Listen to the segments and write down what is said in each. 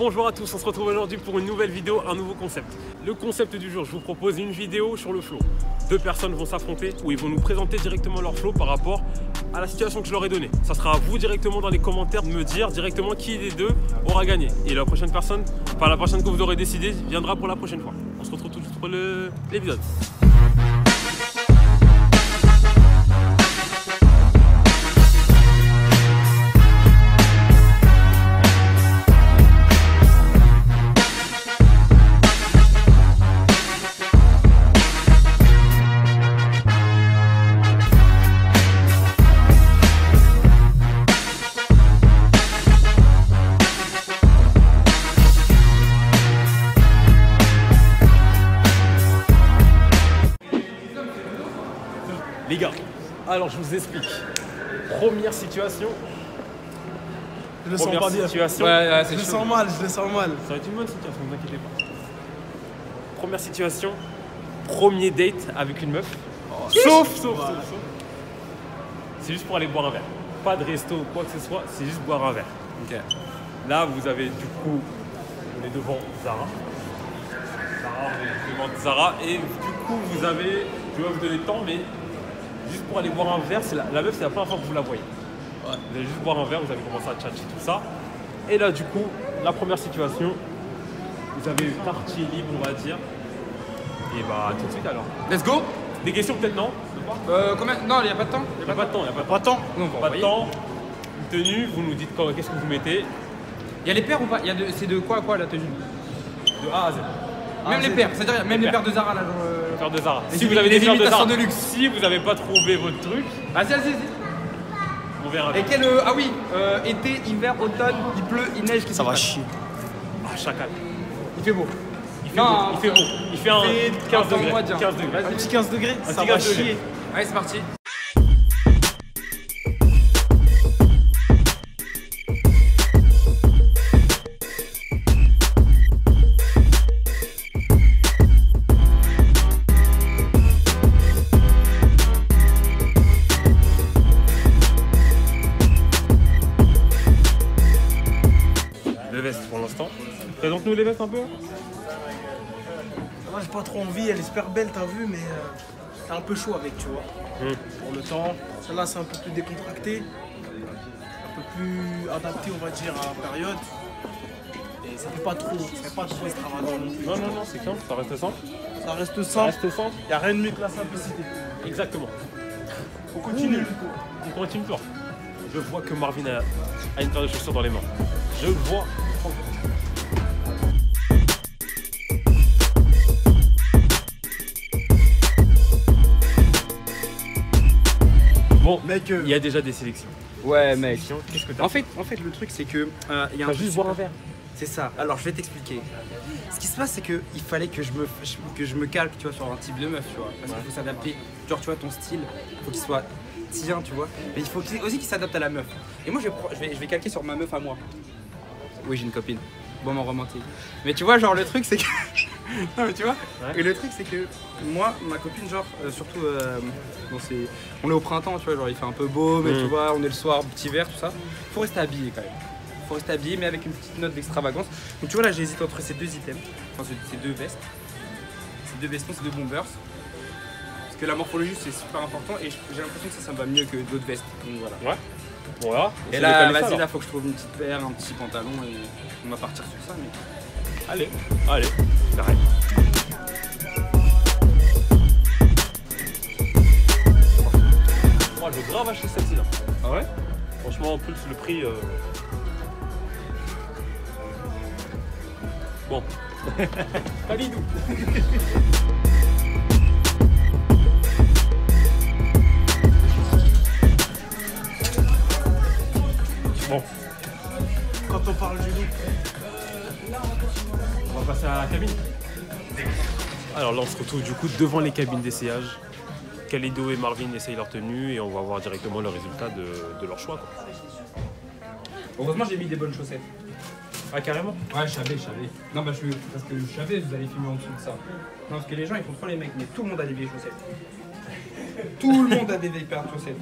Bonjour à tous, on se retrouve aujourd'hui pour une nouvelle vidéo, un nouveau concept. Le concept du jour, je vous propose une vidéo sur le flow. Deux personnes vont s'affronter où ils vont nous présenter directement leur flow par rapport à la situation que je leur ai donnée. Ça sera à vous directement dans les commentaires de me dire directement qui des deux aura gagné. Et la prochaine personne, enfin la personne que vous aurez décidé, viendra pour la prochaine fois. On se retrouve tout de suite pour l'épisode. Les gars, alors je vous explique. Première situation. Je le sens pas bien. Ouais, je le sens mal, je le sens mal. Ça va être une bonne situation, ne vous inquiétez pas. Première situation, premier date avec une meuf. Oh, sauf. C'est juste pour aller boire un verre. Pas de resto ou quoi que ce soit, c'est juste boire un verre. Ok. Là, vous avez du coup, on est devant Zara. Zara, et du coup, vous avez, je vais vous donner le temps, mais juste pour aller boire un verre, la meuf, c'est la première fois que vous la voyez. Ouais. Vous allez juste boire un verre, vous avez commencé à tchatcher tout ça. Et là, du coup, la première situation, vous avez eu quartier libre, on va dire. Et bah, tout de suite alors. Let's go. Des questions peut-être, non? Combien? Non, il n'y a pas de temps. Il n'y a pas de temps, Pas de temps. Pas de temps. Une tenue, vous nous dites qu'est-ce que vous mettez. Il y a les paires ou pas? C'est de quoi à quoi la tenue? De A à Z. Même les paires, c'est-à-dire même les paires de Zara là. Paires de Zara. Si vous avez des paires de Zara de luxe. Si vous n'avez pas trouvé votre truc, vas-y. On verra. Et quel ah oui, été, hiver, automne, il pleut, il neige, ça va chier. Ah, chacal. Il fait beau. Il fait beau. Il fait un 15 degrés. 15 degrés. Un petit 15 degrés, ça va chier. Allez, c'est parti. Les vestes pour l'instant. Présente-nous les vestes un peu. Moi j'ai pas trop envie, elle est super belle, t'as vu, mais c'est un peu chaud avec, tu vois. Pour le temps, celle-là c'est un peu plus décontracté, un peu plus adapté, on va dire, à la période. Et ça fait pas trop extravagant non plus. Non, c'est simple, ça reste simple. Ça reste simple. Il n'y a rien de mieux que la simplicité. Exactement. On continue. On continue toujours. Je vois que Marvin a une paire de chaussures dans les mains. Je le vois. Bon, mec, il y a déjà des sélections. Ouais, mec. Qu'est-ce que t'as? En fait, le truc, c'est que il y a un juste boire un verre. C'est ça. Alors, je vais t'expliquer. Ce qui se passe, c'est que il fallait que je me calque, tu vois, sur un type de meuf, tu vois, parce qu'il faut s'adapter. Genre, tu vois, ton style, il faut qu'il soit tien, tu vois. Mais il faut aussi qu'il s'adapte à la meuf. Et moi, je vais calquer sur ma meuf à moi. Oui, j'ai une copine. Bon, mon romantique. Mais tu vois, genre, le truc, c'est que non, mais tu vois. Ouais. Et le truc, c'est que moi, ma copine, genre, surtout, bon, on est au printemps, tu vois, genre, il fait un peu beau, mais tu vois, on est le soir, petit verre, tout ça. Faut rester habillé quand même. Faut rester habillé, mais avec une petite note d'extravagance. Donc, tu vois, là, j'hésite entre ces deux items, enfin, ces deux vestes, ces deux vestons, ces deux bombers. Parce que la morphologie, c'est super important, et j'ai l'impression que ça me va mieux que d'autres vestes. Donc, voilà. Ouais. Bon, voilà. Et là, vas-y, là, faut que je trouve une petite paire, un petit pantalon, et on va partir sur ça, mais. Allez, pareil. Moi, je vais grave acheter celle-ci là. Ah ouais? Franchement, en plus, le prix. Bon. Palidou. Bon. Quand on parle du look. On va passer à la cabine. Alors là on se retrouve du coup devant les cabines d'essayage. Kalido et Marvin essayent leur tenue et on va voir directement le résultat de leur choix, quoi. Heureusement j'ai mis des bonnes chaussettes. Ah carrément? Ouais, je savais. Non bah parce que je savais vous allez filmer en dessous de ça. Non parce que les gens ils font trop les mecs, mais tout le monde a des vieilles chaussettes. Tout le monde a des vieilles paires de chaussettes.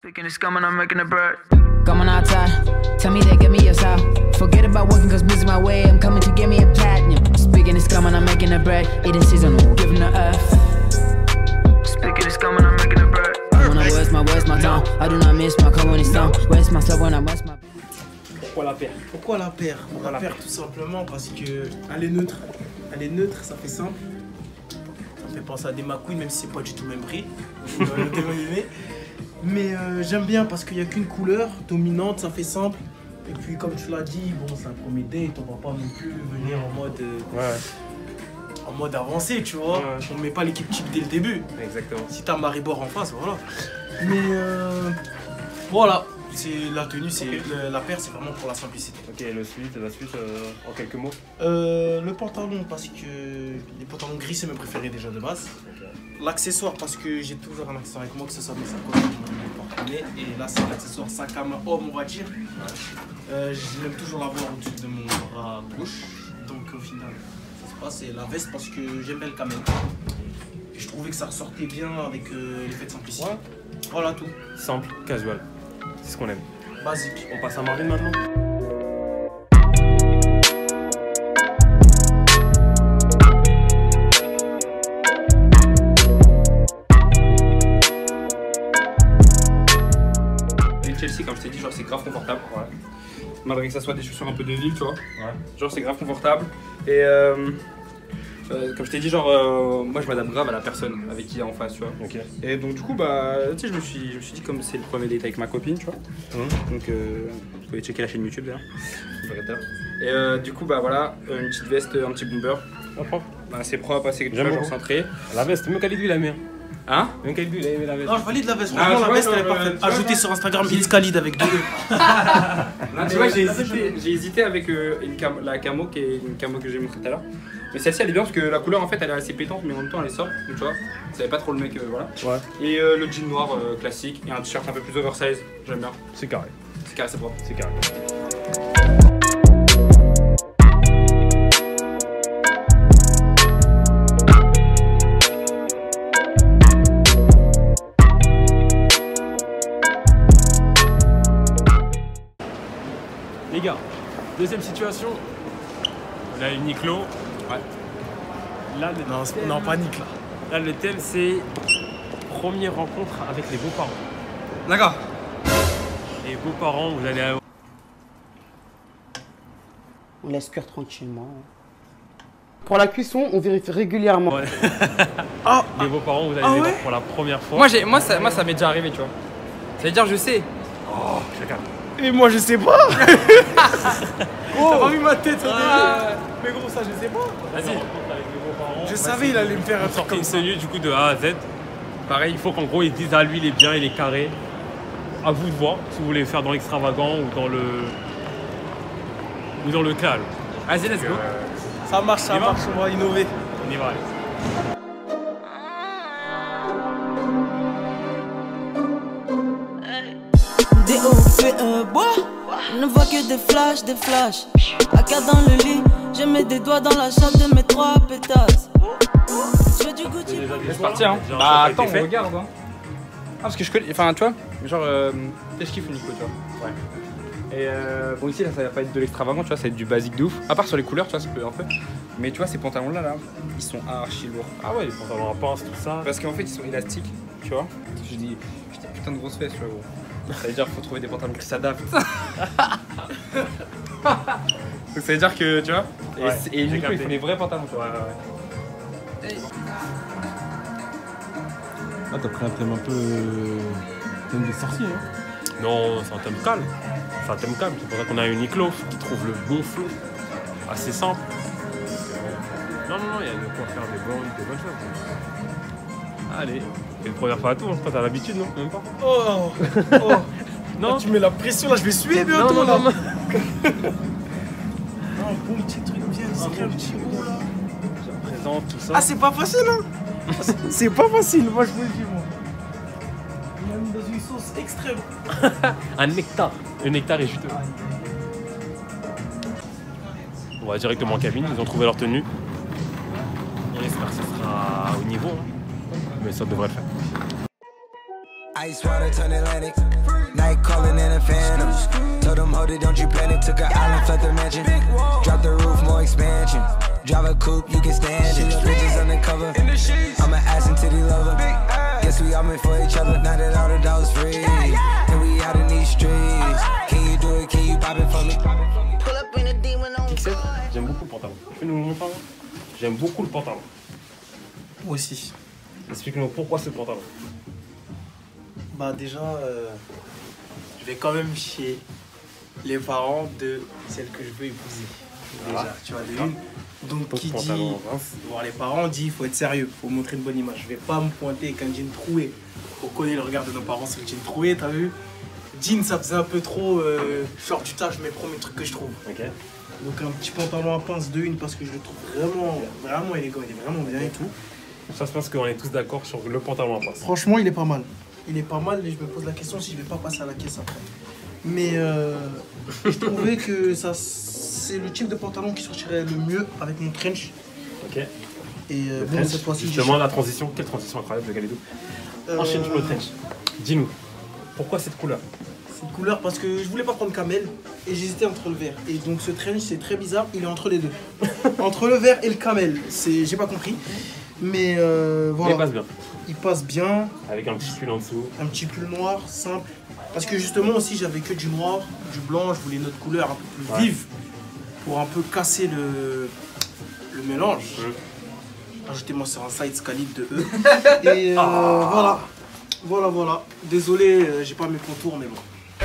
Picking this coming, I'm making a bird. Coming outside, tell me they give me a sign. Forget about working cause busy my way, I'm coming to get me a platinum. Speaking this scum and I'm making a bread. Eating seasonal, giving the earth. Speaking this scum and I'm making a bread. When I waste my time. I do not miss my car when it's down. Waste myself when I waste my. Pourquoi la paire? Pourquoi la paire? La paire tout simplement parce que elle est neutre. Elle est neutre, ça fait simple. Ça me fait penser à des McQueen, même si c'est pas du tout le même prix. Mais j'aime bien parce qu'il n'y a qu'une couleur dominante, ça fait simple. Et puis comme tu l'as dit, bon c'est un premier date, on va pas non plus venir en mode avancé, tu vois. On met pas l'équipe type dès le début. Exactement. Si t'as Maribor en face, voilà. Mais voilà, c'est la tenue, c'est la paire, c'est vraiment pour la simplicité. Ok, la suite en quelques mots. Le pantalon parce que les pantalons gris c'est mes préférés déjà de base. Okay. L'accessoire parce que j'ai toujours un accessoire avec moi, que ce soit mes sacoches ou mon porte-monnaie. Et là c'est l'accessoire sac à main homme on va dire. J'aime toujours l'avoir au-dessus de mon bras gauche. Donc au final ça se passe. Et la veste parce que j'aime bien le camel. Et je trouvais que ça ressortait bien avec l'effet de simplicité. Ouais. Voilà tout. Simple, casual. C'est ce qu'on aime. Basique. On passe à Marvin maintenant. Chelsea, comme je t'ai dit, genre c'est grave confortable. Ouais. Malgré que ça soit des chaussures un peu de ville, tu vois. Ouais. Genre c'est grave confortable. Et comme je t'ai dit, genre moi je m'adapte grave à la personne avec qui il est en face, tu vois. Okay. Et donc du coup, bah, tu sais, je me suis dit comme c'est le premier date avec ma copine, tu vois. Donc vous pouvez checker la chaîne YouTube d'ailleurs. Et du coup, bah voilà, une petite veste, un petit bomber. Ah, propre. Bah, c'est propre, assez genre centré. La veste, même Khalid lui l'a mis. Hein? Même Khalid lui il a aimé la veste. Non, je valide la veste. Franchement, la veste elle est parfaite. Ajoutez sur Instagram It's Khalid avec 2 E. Tu vois, j'ai hésité avec la camo qui est une camo que j'ai montré tout à l'heure. Mais celle-ci elle est bien parce que la couleur en fait elle est assez pétante mais en même temps elle est sobre. Donc tu vois, ça savait pas trop le mec, voilà. Ouais. Et le jean noir classique et un t-shirt un peu plus oversize, j'aime bien. C'est carré. C'est carré, c'est propre. C'est carré. Les gars, deuxième situation. Là, Uniqlo. Ouais. Là, non, panique là. Là, le thème, c'est première rencontre avec les beaux-parents. D'accord. Les beaux-parents, vous allez avoir... On laisse cuire tranquillement. Pour la cuisson, on vérifie régulièrement. Ouais. Les beaux-parents, vous allez les voir pour la première fois. Moi, ça m'est déjà arrivé, tu vois. Ça veut dire, je sais. Oh, chacun. Et moi je sais pas. T'as pas vu ma tête au début. Mais gros ça je sais pas. Vas-y. Je savais il allait me faire un truc comme ça. Du coup de A à Z. Pareil, il faut qu'en gros ils disent ah lui il est bien, il est carré. À vous de voir si vous voulez faire dans l'extravagant ou dans le calme. Vas-y, let's go. Ça marche, on va innover. On y va. Bois, on ne voit que des flashs, AK dans le lit, je mets des doigts dans la chatte de mes 3 pétasses. Je veux du Gucci. C'est parti hein. Bah attends, on regarde hein. Ah parce que je connais, enfin tu vois, genre je kiffe Nico, tu vois. Ouais. Et bon ici là ça va pas être de l'extravagant, tu vois, ça va être du basique de ouf. À part sur les couleurs, tu vois, ça peut un peu. Mais tu vois ces pantalons là, ils sont archi lourds. Ah ouais, les pantalons à pince, tout ça. Parce qu'en fait ils sont élastiques, tu vois. Je dis putain de grosses fesses, tu vois gros. Ça veut dire qu'il faut trouver des pantalons qui s'adaptent. Donc ça veut dire que, tu vois, et du coup il faut des vrais pantalons, tu vois. Ah t'as pris un thème un peu... thème de sorcier hein. Non, c'est un thème calme. C'est un thème calme, c'est pour ça qu'on a Uniqlo qui trouve le bon flow. Assez simple. Non, il y a de quoi faire des bonnes choses. Allez. C'est une première fois à tout, hein. Toi t'as l'habitude, non? Même pas. Oh. Non, là, tu mets la pression là, je vais suer bientôt. Non. Non, bon petit truc bien discret, un petit mot là. Je présente tout ça. Ah, c'est pas facile hein. C'est pas facile, moi je vous le dis moi. Il a mis dans une sauce extrême. Un nectar. Le nectar est juteux. On va directement en cabine, ils ont trouvé leur tenue. On espère que ça sera au niveau, hein. Mais ça devrait le faire. Ice water turn Atlantic, night calling in a phantom. Told them hold it, don't you panic. Took an island, fled the mansion. Dropped Drive a coupe, you can stand it. Bridges undercover. I'm an ass and titty lover. Guess we all meant for each other. Now that all the dogs free, and we out in these streets. Can you do it? Can you pop it for me? Pixel, j'aime beaucoup le pantalon. Fais-nous le pantalon. J'aime beaucoup le pantalon. Moi aussi. Explique-nous pourquoi ce pantalon. Bah déjà, je vais quand même chez les parents de celle que je veux épouser. Déjà, tu vois, de une. Donc qui dit voir les parents dit il faut être sérieux, il faut montrer une bonne image. Je vais pas me pointer avec un jean troué. On connaît le regard de nos parents, c'est le jean troué, t'as vu? Jean ça faisait un peu trop short du tas, je mets premier truc que je trouve. Okay. Donc un petit pantalon à pince de une parce que je le trouve vraiment élégant, il est vraiment bien et tout. Ça, je pense qu'on est tous d'accord sur le pantalon à pince. Franchement, il est pas mal. Il est pas mal et je me pose la question si je vais pas passer à la caisse après. Mais je trouvais que ça, c'est le type de pantalon qui sortirait le mieux avec mon trench. Ok. Et bon, cette fois-ci, justement, la transition, quelle transition incroyable de Kalidou. Enchaîne sur le trench. Dis-nous, pourquoi cette couleur? Cette couleur parce que je voulais pas prendre camel et j'hésitais entre le vert. Et donc ce trench, c'est très bizarre, il est entre les deux. Entre le vert et le camel, j'ai pas compris. Mais voilà. Il passe bien. Il passe bien. Avec un petit pull en dessous. Un petit pull noir, simple. Parce que justement aussi j'avais que du noir, du blanc, je voulais une autre couleur un peu plus vive pour un peu casser le mélange. Ajoutez-moi sur un site Scalib de E. Et voilà. Désolé, j'ai pas mes contours mais bon.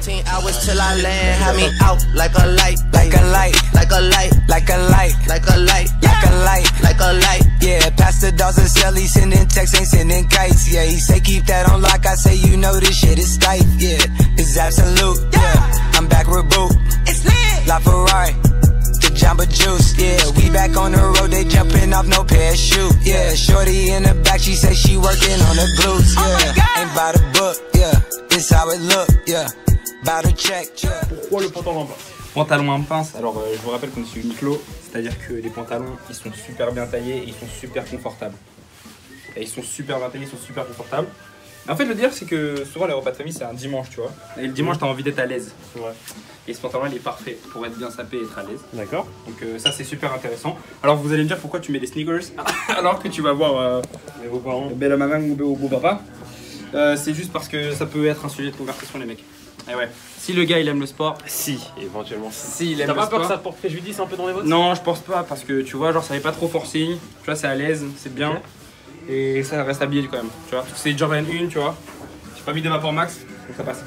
13 hours till I land, have me out like a light, like a light, like a light, like a light, like a light, like a light, like a light. Yeah, Pastor Dawson Sally sending texts, ain't sending kites. Yeah, he say keep that on lock. I say you know this shit is tight. Yeah, it's absolute. Yeah, I'm back reboot. It's lit. La Ferrari, the Jamba Juice. Yeah, we back on the road. They jumping off no parachute. Yeah, shorty in the back, she say she working on the glutes. Yeah, ain't by the book. Yeah, it's how it look. Yeah. Pourquoi le pantalon en pince? Pantalon en pince, alors je vous rappelle qu'on est sur Uniqlo, c'est-à-dire que les pantalons ils sont super bien taillés et ils sont super confortables. Et ils sont super bien taillés, ils sont super confortables. Mais en fait le dire c'est que souvent les repas de famille c'est un dimanche tu vois. Et le dimanche t'as envie d'être à l'aise. Ouais. Et ce pantalon il est parfait pour être bien sapé et être à l'aise. D'accord. Donc ça c'est super intéressant. Alors vous allez me dire pourquoi tu mets des sneakers alors que tu vas voir mes beaux-parents, belle maman ou beau papa. C'est juste parce que ça peut être un sujet de conversation les mecs. Et ouais. Si le gars il aime le sport, si éventuellement. Si il aime le sport. T'as pas peur que ça te porte préjudice un peu dans les votes? Non, je pense pas parce que tu vois, genre ça fait pas trop forcing, tu vois, c'est à l'aise, c'est bien. Okay. Et ça reste habillé quand même, tu vois. C'est Jordan 1, tu vois. J'ai pas mis de vapeur max, donc ça passe.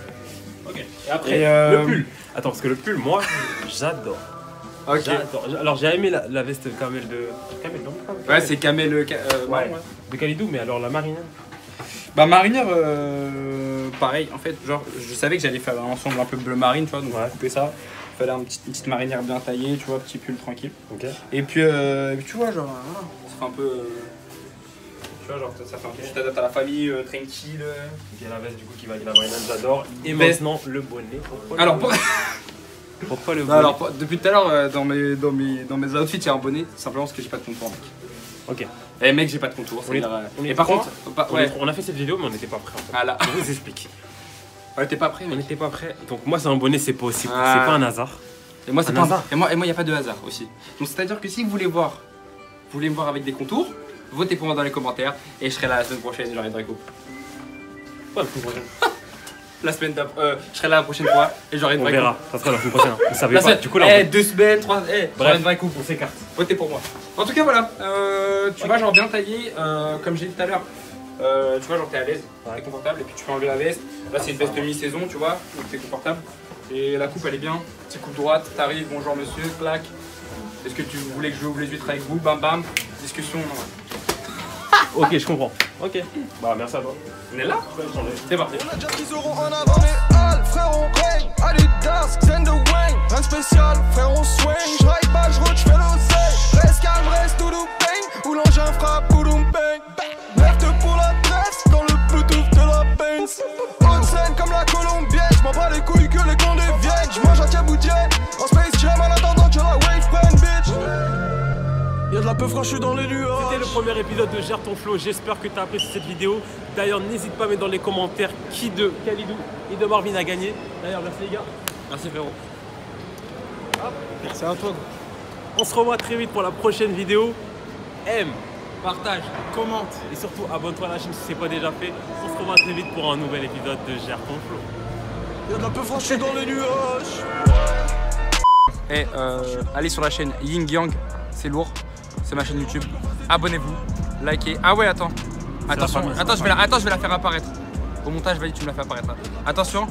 Ok. Et après, le pull. Attends, parce que le pull, moi, j'adore. Ok. J'adore. Alors j'ai aimé la veste camel de. Camel, non? Ouais, c'est camel. Ouais. De Kalidou, mais alors la marinière. Bah marinière, pareil, en fait, genre je savais que j'allais faire un ensemble un peu bleu marine, tu vois, donc j'ai coupé ça. Il fallait une petite marinière bien taillée, tu vois, petit pull tranquille. Okay. Et puis tu vois, genre, ça fait un peu, tu vois, genre ça fait un peu, tu t'adaptes à la famille, tranquille. Il y a la veste du coup qui va avec la marinière, j'adore. Et maintenant le bonnet. Alors pourquoi le bonnet? Alors depuis tout à l'heure, dans mes outfits, il y a un bonnet, simplement parce que j'ai pas de contour, mec. Ok. Eh mec, j'ai pas de contour. Et par contre, on a fait cette vidéo, mais on n'était pas prêt en fait. Ah là. Je vous explique. On n'était pas prêt. On n'était pas prêt. Donc moi, c'est un bonnet, c'est pas aussi. C'est pas un hasard. Et moi, c'est pas un hasard. Et moi, il n'y a pas de hasard aussi. Donc c'est à dire que si vous voulez me voir avec des contours, votez pour moi dans les commentaires et je serai là la semaine prochaine. J'aurai une vraie coupe. Ouais, la semaine prochaine. La semaine d'après, je serai là la prochaine fois et j'aurai une vraie coupe. On verra. Ça sera la semaine prochaine. Vous savez pas. Du coup là. 2 semaines, 3. J'aurai une vraie coupe. On s'écarte. Votez pour moi. En tout cas, voilà. Tu vois, genre bien taillé, comme j'ai dit tout à l'heure. Tu vois, genre t'es à l'aise, t'es confortable, et puis tu peux enlever la veste. Là, c'est une veste mi-saison, tu vois, donc t'es confortable. Et la coupe, elle est bien. Petite coupe droite, t'arrives, bonjour monsieur, clac. Est-ce que tu voulais que je ouvre les huîtres avec vous? Bam bam. Discussion. Ok, je comprends. Ok. Bah, merci à toi. On est là? C'est parti. On a déjà qu'ils auront en avant les halles, frère, on règne. Adidas, Xen de Wayne. Rien de spécial, frère, on swing. J'ride pas, j'route, j'fais l'oseille. Reste calme, reste tout doux, bang. Ou l'engin frappe, ou doum, bang. Verte pour la presse, dans le Bluetooth de la Benz. Haute scène comme la colombienne. J'm'en bats les couilles que les cons deviennent. J'mange un tiaboudienne. En Space Jam en attendant que la wave prenne, bitch. Y'a de la peu franchue dans les nuages. C'était le premier épisode de Gère ton flow. J'espère que tu as apprécié cette vidéo. D'ailleurs, n'hésite pas à mettre dans les commentaires qui de Kalidou et de Marvin a gagné. D'ailleurs, merci les gars. Merci frérot. Merci à toi. On se revoit très vite pour la prochaine vidéo. Aime, partage, Commente. et surtout abonne-toi à la chaîne si ce n'est pas déjà fait. On se revoit très vite pour un nouvel épisode de Gère ton flow. Y'a de la peu franchie dans les nuages. Et allez sur la chaîne Ying Yang, c'est lourd, c'est ma chaîne YouTube. Abonnez-vous, likez. Ah ouais, attends. Attention, je vais la faire apparaître. Au montage, vas-y, tu me la fais apparaître. Attention.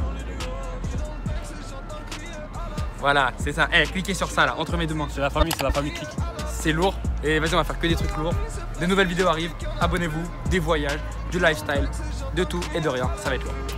Voilà, c'est ça. Eh, cliquez sur ça là, entre mes deux mains. C'est la famille, clique. C'est lourd. Et vas-y, on va faire que des trucs lourds. De nouvelles vidéos arrivent. Abonnez-vous, des voyages, du lifestyle, de tout et de rien. Ça va être lourd.